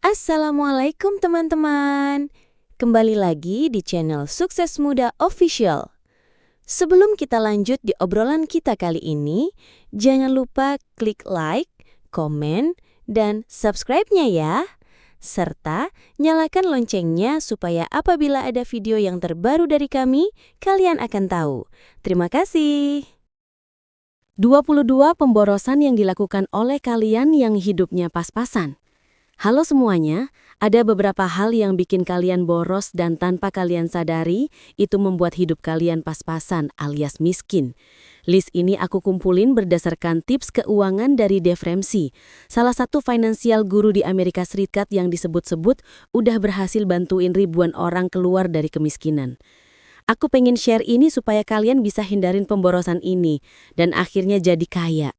Assalamualaikum teman-teman. Kembali lagi di channel Sukses Muda Official. Sebelum kita lanjut di obrolan kita kali ini, jangan lupa klik like, komen, dan subscribe-nya ya. Serta nyalakan loncengnya supaya apabila ada video yang terbaru dari kami, kalian akan tahu. Terima kasih. 22 pemborosan yang dilakukan oleh kalian yang hidupnya pas-pasan. Halo semuanya, ada beberapa hal yang bikin kalian boros dan tanpa kalian sadari, itu membuat hidup kalian pas-pasan alias miskin. List ini aku kumpulin berdasarkan tips keuangan dari Dave Ramsey, salah satu financial guru di Amerika Serikat yang disebut-sebut udah berhasil bantuin ribuan orang keluar dari kemiskinan. Aku pengen share ini supaya kalian bisa hindarin pemborosan ini, dan akhirnya jadi kaya.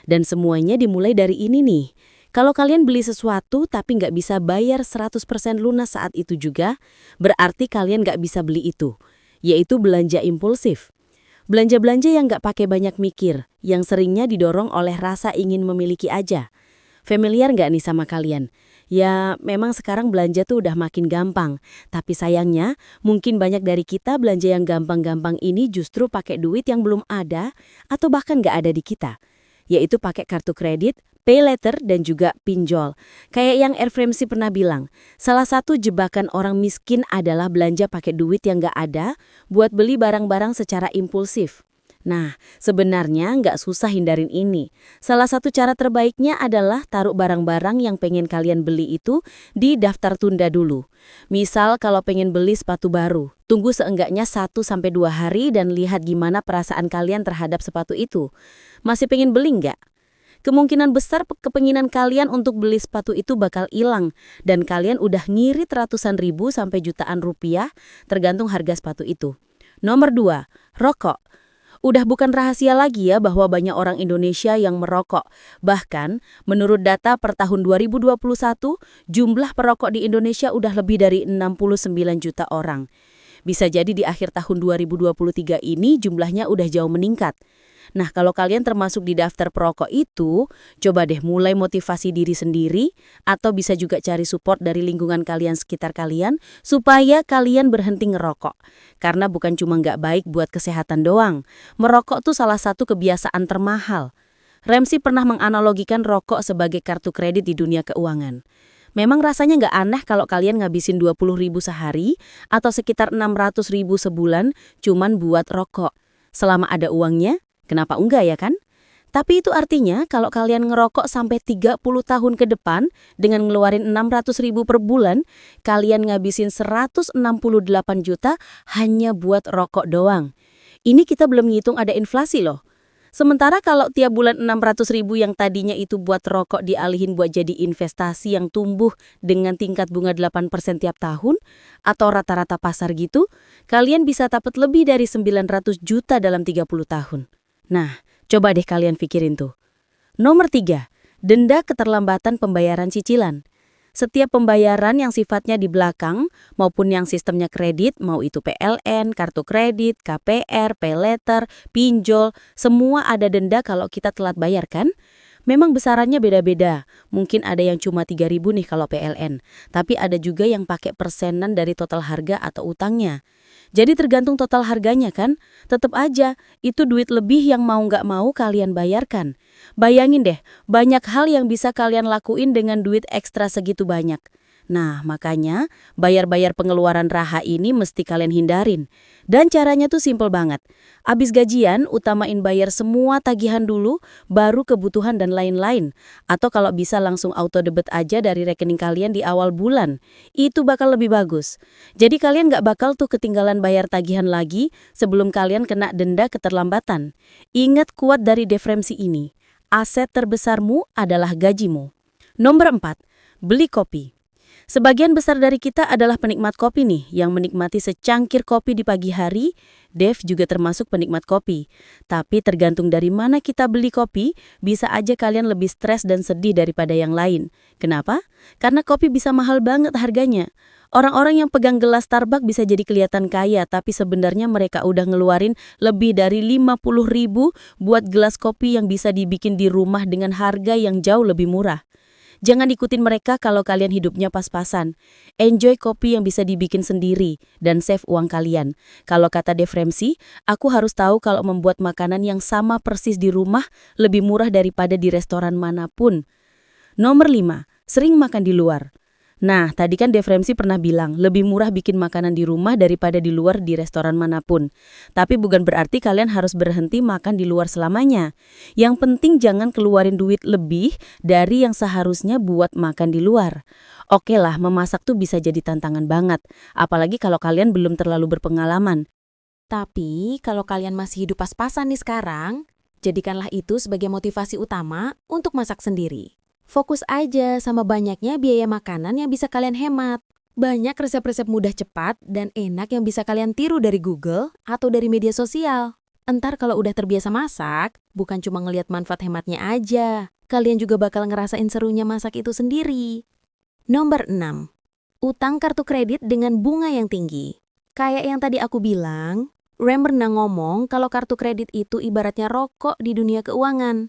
Dan semuanya dimulai dari ini nih. Kalau kalian beli sesuatu tapi nggak bisa bayar 100% lunas saat itu juga, berarti kalian nggak bisa beli itu, yaitu belanja impulsif. Belanja-belanja yang nggak pakai banyak mikir, yang seringnya didorong oleh rasa ingin memiliki aja. Familiar nggak nih sama kalian? Ya, memang sekarang belanja tuh udah makin gampang, tapi sayangnya mungkin banyak dari kita belanja yang gampang-gampang ini justru pakai duit yang belum ada atau bahkan nggak ada di kita, yaitu pakai kartu kredit, pay later, dan juga pinjol. Kayak yang Ramsey pernah bilang, salah satu jebakan orang miskin adalah belanja pakai duit yang nggak ada buat beli barang-barang secara impulsif. Nah, sebenarnya nggak susah hindarin ini. Salah satu cara terbaiknya adalah taruh barang-barang yang pengen kalian beli itu di daftar tunda dulu. Misal kalau pengen beli sepatu baru, tunggu seenggaknya 1-2 hari dan lihat gimana perasaan kalian terhadap sepatu itu. Masih pengen beli nggak? Kemungkinan besar kepenginan kalian untuk beli sepatu itu bakal hilang dan kalian udah ngirit ratusan ribu sampai jutaan rupiah tergantung harga sepatu itu. Nomor 2, rokok. Udah bukan rahasia lagi ya bahwa banyak orang Indonesia yang merokok. Bahkan, menurut data per tahun 2021, jumlah perokok di Indonesia udah lebih dari 69 juta orang. Bisa jadi di akhir tahun 2023 ini jumlahnya udah jauh meningkat. Nah, kalau kalian termasuk di daftar perokok itu, coba deh mulai motivasi diri sendiri atau bisa juga cari support dari lingkungan kalian sekitar kalian supaya kalian berhenti ngerokok. Karena bukan cuma nggak baik buat kesehatan doang, merokok tuh salah satu kebiasaan termahal. Ramsey pernah menganalogikan rokok sebagai kartu kredit di dunia keuangan. Memang rasanya nggak aneh kalau kalian ngabisin 20.000 sehari atau sekitar 600.000 sebulan cuman buat rokok. Selama ada uangnya, kenapa enggak ya kan? Tapi itu artinya kalau kalian ngerokok sampai 30 tahun ke depan dengan ngeluarin 600.000 per bulan, kalian ngabisin 168 juta hanya buat rokok doang. Ini kita belum ngitung ada inflasi loh. Sementara kalau tiap bulan 600.000 yang tadinya itu buat rokok dialihin buat jadi investasi yang tumbuh dengan tingkat bunga 8% tiap tahun atau rata-rata pasar gitu, kalian bisa dapat lebih dari 900 juta dalam 30 tahun. Nah, coba deh kalian pikirin tuh. Nomor 3, denda keterlambatan pembayaran cicilan. Setiap pembayaran yang sifatnya di belakang maupun yang sistemnya kredit, mau itu PLN, kartu kredit, KPR, pay letter, pinjol, semua ada denda kalau kita telat bayar kan? Memang besarannya beda-beda. Mungkin ada yang cuma 3.000 nih kalau PLN, tapi ada juga yang pakai persenan dari total harga atau utangnya. Jadi tergantung total harganya kan? Tetap aja, itu duit lebih yang mau nggak mau kalian bayarkan. Bayangin deh, banyak hal yang bisa kalian lakuin dengan duit ekstra segitu banyak. Nah, makanya bayar-bayar pengeluaran raha ini mesti kalian hindarin. Dan caranya tuh simple banget. Abis gajian, utamain bayar semua tagihan dulu, baru kebutuhan dan lain-lain. Atau kalau bisa langsung auto debit aja dari rekening kalian di awal bulan. Itu bakal lebih bagus. Jadi kalian nggak bakal tuh ketinggalan bayar tagihan lagi sebelum kalian kena denda keterlambatan. Ingat kuat dari Dave Ramsey ini. Aset terbesarmu adalah gajimu. Nomor 4, beli kopi. Sebagian besar dari kita adalah penikmat kopi nih, yang menikmati secangkir kopi di pagi hari. Dave juga termasuk penikmat kopi. Tapi tergantung dari mana kita beli kopi, bisa aja kalian lebih stres dan sedih daripada yang lain. Kenapa? Karena kopi bisa mahal banget harganya. Orang-orang yang pegang gelas Starbucks bisa jadi kelihatan kaya, tapi sebenarnya mereka udah ngeluarin lebih dari 50.000 buat gelas kopi yang bisa dibikin di rumah dengan harga yang jauh lebih murah. Jangan ikutin mereka kalau kalian hidupnya pas-pasan. Enjoy kopi yang bisa dibikin sendiri dan save uang kalian. Kalau kata Dave Ramsey, aku harus tahu kalau membuat makanan yang sama persis di rumah lebih murah daripada di restoran manapun. Nomor 5, sering makan di luar. Nah, tadi kan Dave Ramsey pernah bilang, lebih murah bikin makanan di rumah daripada di luar di restoran manapun. Tapi bukan berarti kalian harus berhenti makan di luar selamanya. Yang penting jangan keluarin duit lebih dari yang seharusnya buat makan di luar. Oke lah, memasak tuh bisa jadi tantangan banget. Apalagi kalau kalian belum terlalu berpengalaman. Tapi kalau kalian masih hidup pas-pasan nih sekarang, jadikanlah itu sebagai motivasi utama untuk masak sendiri. Fokus aja sama banyaknya biaya makanan yang bisa kalian hemat. Banyak resep-resep mudah cepat dan enak yang bisa kalian tiru dari Google atau dari media sosial. Entar kalau udah terbiasa masak, bukan cuma ngelihat manfaat hematnya aja, kalian juga bakal ngerasain serunya masak itu sendiri. Nomor 6. Utang kartu kredit dengan bunga yang tinggi. Kayak yang tadi aku bilang, Ram pernah ngomong kalau kartu kredit itu ibaratnya rokok di dunia keuangan.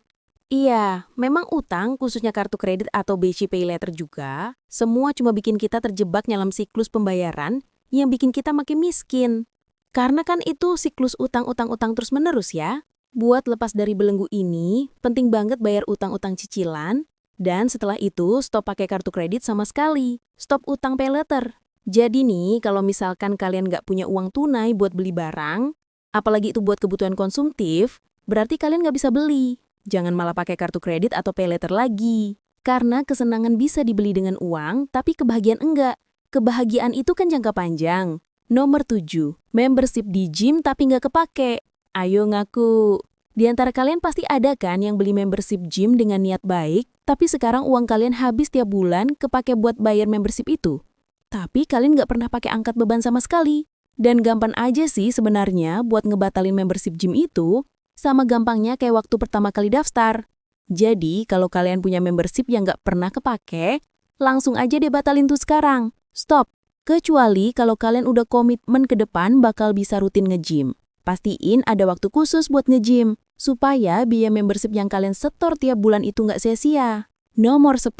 Iya, memang utang, khususnya kartu kredit atau BC Pay Later juga, semua cuma bikin kita terjebak dalam siklus pembayaran yang bikin kita makin miskin. Karena kan itu siklus utang-utang-utang terus-menerus ya. Buat lepas dari belenggu ini, penting banget bayar utang-utang cicilan, dan setelah itu stop pakai kartu kredit sama sekali. Stop utang pay later. Jadi nih, kalau misalkan kalian nggak punya uang tunai buat beli barang, apalagi itu buat kebutuhan konsumtif, berarti kalian nggak bisa beli. Jangan malah pakai kartu kredit atau pay later lagi. Karena kesenangan bisa dibeli dengan uang, tapi kebahagiaan enggak. Kebahagiaan itu kan jangka panjang. Nomor 7, membership di gym tapi nggak kepake. Ayo ngaku. Di antara kalian pasti ada kan yang beli membership gym dengan niat baik, tapi sekarang uang kalian habis tiap bulan kepake buat bayar membership itu. Tapi kalian nggak pernah pakai angkat beban sama sekali. Dan gampang aja sih sebenarnya buat ngebatalin membership gym itu, sama gampangnya kayak waktu pertama kali daftar. Jadi, kalau kalian punya membership yang nggak pernah kepake, langsung aja deh batalin tuh sekarang. Stop. Kecuali kalau kalian udah komitmen ke depan bakal bisa rutin nge-gym. Pastiin ada waktu khusus buat nge-gym, supaya biaya membership yang kalian setor tiap bulan itu nggak sia-sia. Nomor 10.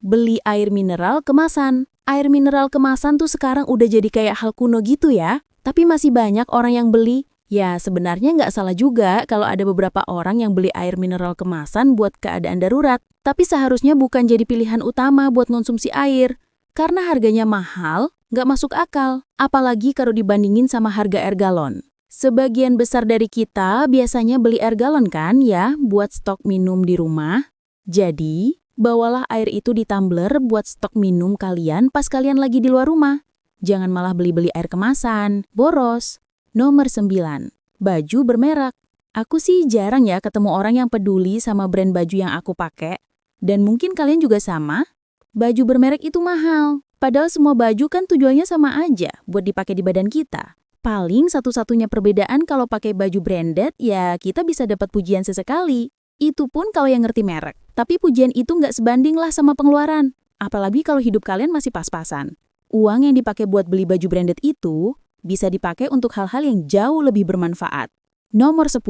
Beli air mineral kemasan. Air mineral kemasan tuh sekarang udah jadi kayak hal kuno gitu ya. Tapi masih banyak orang yang beli. Ya, sebenarnya nggak salah juga kalau ada beberapa orang yang beli air mineral kemasan buat keadaan darurat. Tapi seharusnya bukan jadi pilihan utama buat konsumsi air. Karena harganya mahal, nggak masuk akal. Apalagi kalau dibandingin sama harga air galon. Sebagian besar dari kita biasanya beli air galon kan ya, buat stok minum di rumah. Jadi, bawalah air itu di tumbler buat stok minum kalian pas kalian lagi di luar rumah. Jangan malah beli-beli air kemasan, boros. Nomor 9. Baju bermerek. Aku sih jarang ya ketemu orang yang peduli sama brand baju yang aku pakai. Dan mungkin kalian juga sama. Baju bermerek itu mahal. Padahal semua baju kan tujuannya sama aja buat dipakai di badan kita. Paling satu-satunya perbedaan kalau pakai baju branded ya kita bisa dapat pujian sesekali. Itu pun kalau yang ngerti merek. Tapi pujian itu nggak sebanding lah sama pengeluaran. Apalagi kalau hidup kalian masih pas-pasan. Uang yang dipakai buat beli baju branded itu bisa dipakai untuk hal-hal yang jauh lebih bermanfaat. Nomor 10.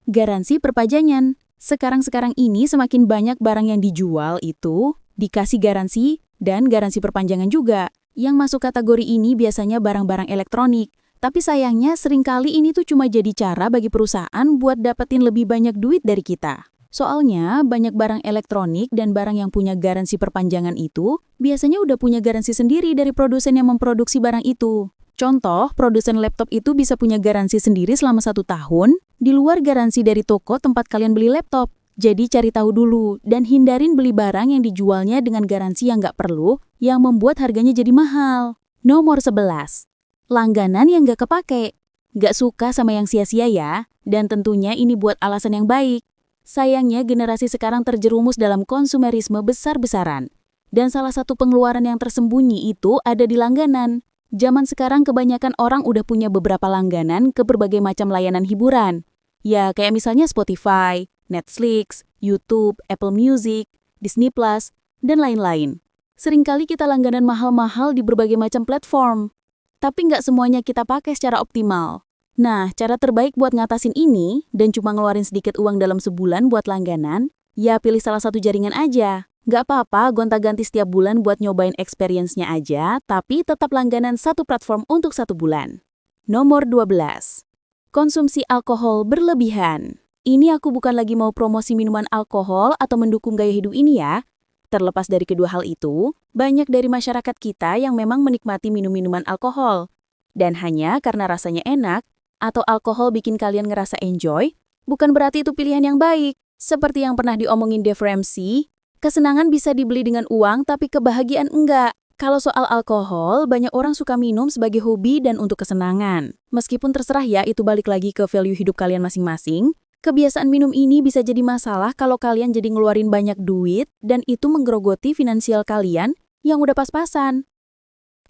Garansi perpajangan. Sekarang ini semakin banyak barang yang dijual itu dikasih garansi dan garansi perpanjangan juga. Yang masuk kategori ini biasanya barang-barang elektronik. Tapi sayangnya seringkali ini tuh cuma jadi cara bagi perusahaan buat dapetin lebih banyak duit dari kita. Soalnya banyak barang elektronik dan barang yang punya garansi perpanjangan itu biasanya udah punya garansi sendiri dari produsen yang memproduksi barang itu. Contoh, produsen laptop itu bisa punya garansi sendiri selama 1 tahun, di luar garansi dari toko tempat kalian beli laptop. Jadi cari tahu dulu, dan hindarin beli barang yang dijualnya dengan garansi yang nggak perlu, yang membuat harganya jadi mahal. Nomor 11. Langganan yang nggak kepake. Nggak suka sama yang sia-sia ya, dan tentunya ini buat alasan yang baik. Sayangnya generasi sekarang terjerumus dalam konsumerisme besar-besaran. Dan salah satu pengeluaran yang tersembunyi itu ada di langganan. Zaman sekarang kebanyakan orang udah punya beberapa langganan ke berbagai macam layanan hiburan. Ya kayak misalnya Spotify, Netflix, YouTube, Apple Music, Disney Plus, dan lain-lain. Seringkali kita langganan mahal-mahal di berbagai macam platform. Tapi nggak semuanya kita pakai secara optimal. Nah, cara terbaik buat ngatasin ini dan cuma ngeluarin sedikit uang dalam sebulan buat langganan, ya pilih salah satu jaringan aja. Nggak apa-apa gonta-ganti setiap bulan buat nyobain experience-nya aja, tapi tetap langganan satu platform untuk 1 bulan. Nomor 12. Konsumsi alkohol berlebihan. Ini aku bukan lagi mau promosi minuman alkohol atau mendukung gaya hidup ini ya. Terlepas dari kedua hal itu, banyak dari masyarakat kita yang memang menikmati minum-minuman alkohol. Dan hanya karena rasanya enak, atau alkohol bikin kalian ngerasa enjoy, bukan berarti itu pilihan yang baik. Seperti yang pernah diomongin Dave Ramsey, kesenangan bisa dibeli dengan uang tapi kebahagiaan enggak. Kalau soal alkohol, banyak orang suka minum sebagai hobi dan untuk kesenangan. Meskipun terserah ya, itu balik lagi ke value hidup kalian masing-masing. Kebiasaan minum ini bisa jadi masalah kalau kalian jadi ngeluarin banyak duit dan itu menggerogoti finansial kalian yang udah pas-pasan.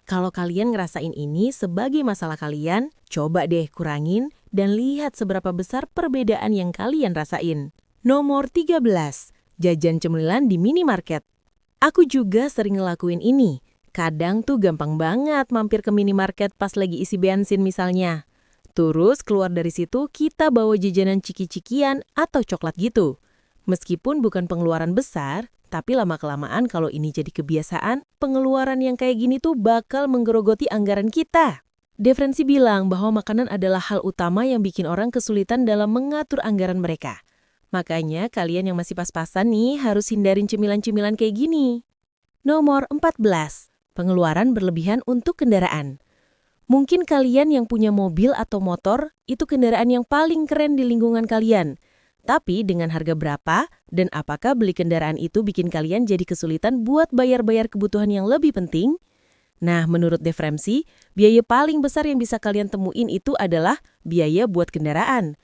Kalau kalian ngerasain ini sebagai masalah kalian, coba deh kurangin dan lihat seberapa besar perbedaan yang kalian rasain. Nomor 13. Jajan cemilan di minimarket. Aku juga sering ngelakuin ini. Kadang tuh gampang banget mampir ke minimarket pas lagi isi bensin misalnya. Terus keluar dari situ kita bawa jajanan ciki-cikian atau coklat gitu. Meskipun bukan pengeluaran besar, tapi lama-kelamaan kalau ini jadi kebiasaan, pengeluaran yang kayak gini tuh bakal menggerogoti anggaran kita. Dave Ramsey bilang bahwa makanan adalah hal utama yang bikin orang kesulitan dalam mengatur anggaran mereka. Makanya kalian yang masih pas-pasan nih harus hindarin cemilan-cemilan kayak gini. Nomor 14. Pengeluaran berlebihan untuk kendaraan. Mungkin kalian yang punya mobil atau motor, itu kendaraan yang paling keren di lingkungan kalian. Tapi dengan harga berapa dan apakah beli kendaraan itu bikin kalian jadi kesulitan buat bayar-bayar kebutuhan yang lebih penting? Nah, menurut Dave Ramsey, biaya paling besar yang bisa kalian temuin itu adalah biaya buat kendaraan.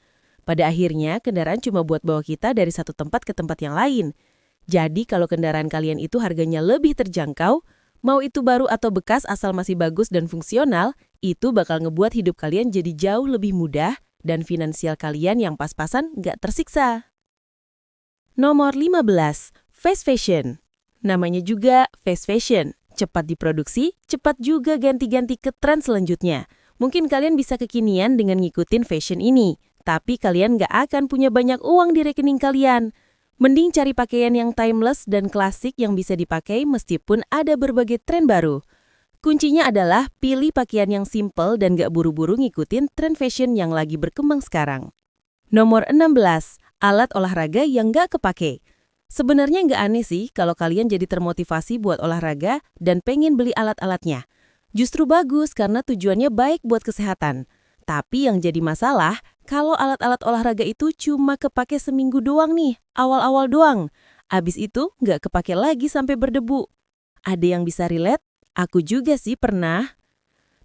Pada akhirnya, kendaraan cuma buat bawa kita dari satu tempat ke tempat yang lain. Jadi kalau kendaraan kalian itu harganya lebih terjangkau, mau itu baru atau bekas asal masih bagus dan fungsional, itu bakal ngebuat hidup kalian jadi jauh lebih mudah dan finansial kalian yang pas-pasan nggak tersiksa. Nomor 15. Fast fashion. Namanya juga fast fashion. Cepat diproduksi, cepat juga ganti-ganti ke tren selanjutnya. Mungkin kalian bisa kekinian dengan ngikutin fashion ini, tapi kalian nggak akan punya banyak uang di rekening kalian. Mending cari pakaian yang timeless dan klasik yang bisa dipakai meskipun ada berbagai tren baru. Kuncinya adalah pilih pakaian yang simple dan gak buru-buru ngikutin tren fashion yang lagi berkembang sekarang. Nomor 16. Alat olahraga yang gak kepake. Sebenarnya nggak aneh sih kalau kalian jadi termotivasi buat olahraga dan pengen beli alat-alatnya. Justru bagus karena tujuannya baik buat kesehatan. Tapi yang jadi masalah, kalau alat-alat olahraga itu cuma kepake seminggu doang nih, awal-awal doang. Abis itu nggak kepake lagi sampai berdebu. Ada yang bisa relate? Aku juga sih pernah.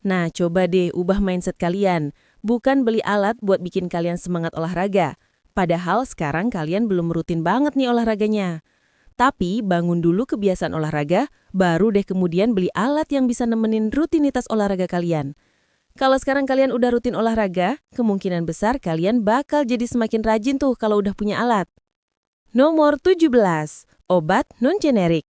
Nah, coba deh ubah mindset kalian. Bukan beli alat buat bikin kalian semangat olahraga. Padahal sekarang kalian belum rutin banget nih olahraganya. Tapi bangun dulu kebiasaan olahraga, baru deh kemudian beli alat yang bisa nemenin rutinitas olahraga kalian. Kalau sekarang kalian udah rutin olahraga, kemungkinan besar kalian bakal jadi semakin rajin tuh kalau udah punya alat. Nomor 17. Obat non-generik.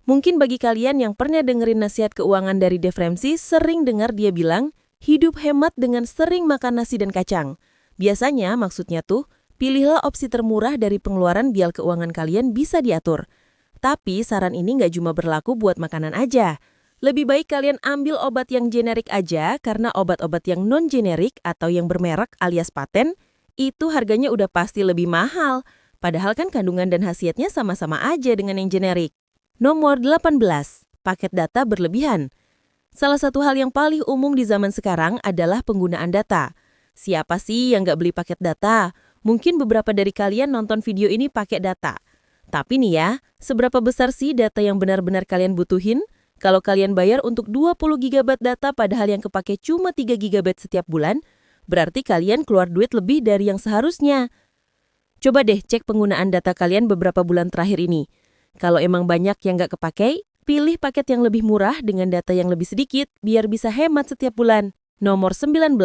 Mungkin bagi kalian yang pernah dengerin nasihat keuangan dari Dave Ramsey, sering dengar dia bilang, hidup hemat dengan sering makan nasi dan kacang. Biasanya maksudnya tuh, pilihlah opsi termurah dari pengeluaran biar keuangan kalian bisa diatur. Tapi saran ini nggak cuma berlaku buat makanan aja. Lebih baik kalian ambil obat yang generik aja karena obat-obat yang non-generik atau yang bermerek alias paten, itu harganya udah pasti lebih mahal. Padahal kan kandungan dan khasiatnya sama-sama aja dengan yang generik. Nomor 18. Paket data berlebihan. Salah satu hal yang paling umum di zaman sekarang adalah penggunaan data. Siapa sih yang nggak beli paket data? Mungkin beberapa dari kalian nonton video ini pakai data. Tapi nih ya, seberapa besar sih data yang benar-benar kalian butuhin? Kalau kalian bayar untuk 20 GB data padahal yang kepake cuma 3 GB setiap bulan, berarti kalian keluar duit lebih dari yang seharusnya. Coba deh cek penggunaan data kalian beberapa bulan terakhir ini. Kalau emang banyak yang nggak kepake, pilih paket yang lebih murah dengan data yang lebih sedikit biar bisa hemat setiap bulan. Nomor 19.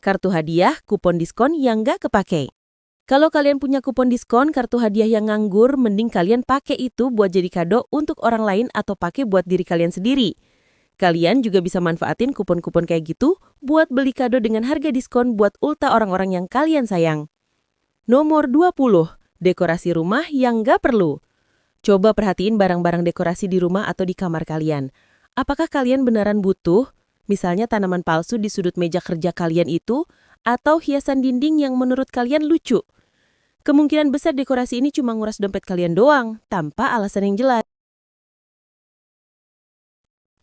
Kartu hadiah, kupon diskon yang nggak kepake. Kalau kalian punya kupon diskon, kartu hadiah yang nganggur, mending kalian pakai itu buat jadi kado untuk orang lain atau pakai buat diri kalian sendiri. Kalian juga bisa manfaatin kupon-kupon kayak gitu buat beli kado dengan harga diskon buat ulta orang-orang yang kalian sayang. Nomor 20. Dekorasi rumah yang nggak perlu. Coba perhatiin barang-barang dekorasi di rumah atau di kamar kalian. Apakah kalian beneran butuh? Misalnya tanaman palsu di sudut meja kerja kalian itu, atau hiasan dinding yang menurut kalian lucu. Kemungkinan besar dekorasi ini cuma nguras dompet kalian doang, tanpa alasan yang jelas.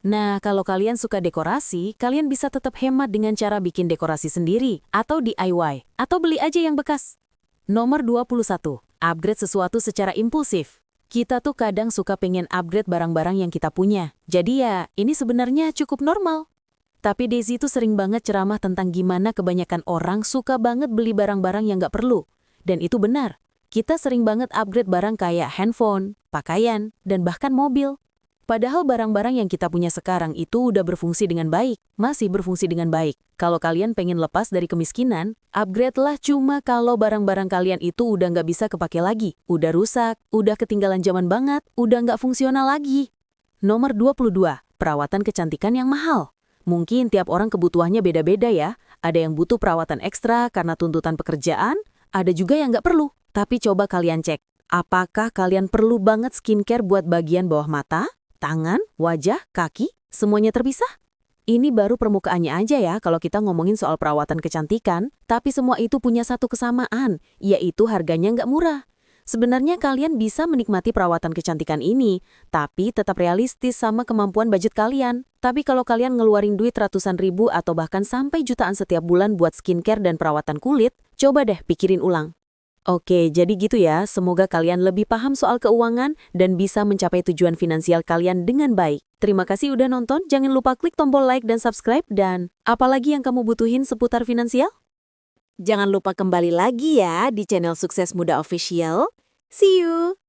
Nah, kalau kalian suka dekorasi, kalian bisa tetap hemat dengan cara bikin dekorasi sendiri atau DIY, atau beli aja yang bekas. Nomor 21. Upgrade sesuatu secara impulsif. Kita tuh kadang suka pengen upgrade barang-barang yang kita punya. Jadi ya, ini sebenarnya cukup normal. Tapi Daisy tuh sering banget ceramah tentang gimana kebanyakan orang suka banget beli barang-barang yang nggak perlu. Dan itu benar. Kita sering banget upgrade barang kayak handphone, pakaian, dan bahkan mobil. Padahal barang-barang yang kita punya sekarang itu udah berfungsi dengan baik, masih berfungsi dengan baik. Kalau kalian pengen lepas dari kemiskinan, upgrade-lah cuma kalau barang-barang kalian itu udah nggak bisa kepake lagi, udah rusak, udah ketinggalan zaman banget, udah nggak fungsional lagi. Nomor 22, perawatan kecantikan yang mahal. Mungkin tiap orang kebutuhannya beda-beda ya. Ada yang butuh perawatan ekstra karena tuntutan pekerjaan, ada juga yang nggak perlu. Tapi coba kalian cek, apakah kalian perlu banget skincare buat bagian bawah mata? Tangan, wajah, kaki, semuanya terpisah? Ini baru permukaannya aja ya kalau kita ngomongin soal perawatan kecantikan, tapi semua itu punya satu kesamaan, yaitu harganya nggak murah. Sebenarnya kalian bisa menikmati perawatan kecantikan ini, tapi tetap realistis sama kemampuan budget kalian. Tapi kalau kalian ngeluarin duit ratusan ribu atau bahkan sampai jutaan setiap bulan buat skincare dan perawatan kulit, coba deh pikirin ulang. Oke, jadi gitu ya. Semoga kalian lebih paham soal keuangan dan bisa mencapai tujuan finansial kalian dengan baik. Terima kasih udah nonton. Jangan lupa klik tombol like dan subscribe. Dan apalagi yang kamu butuhin seputar finansial? Jangan lupa kembali lagi ya di channel Sukses Muda Official. See you!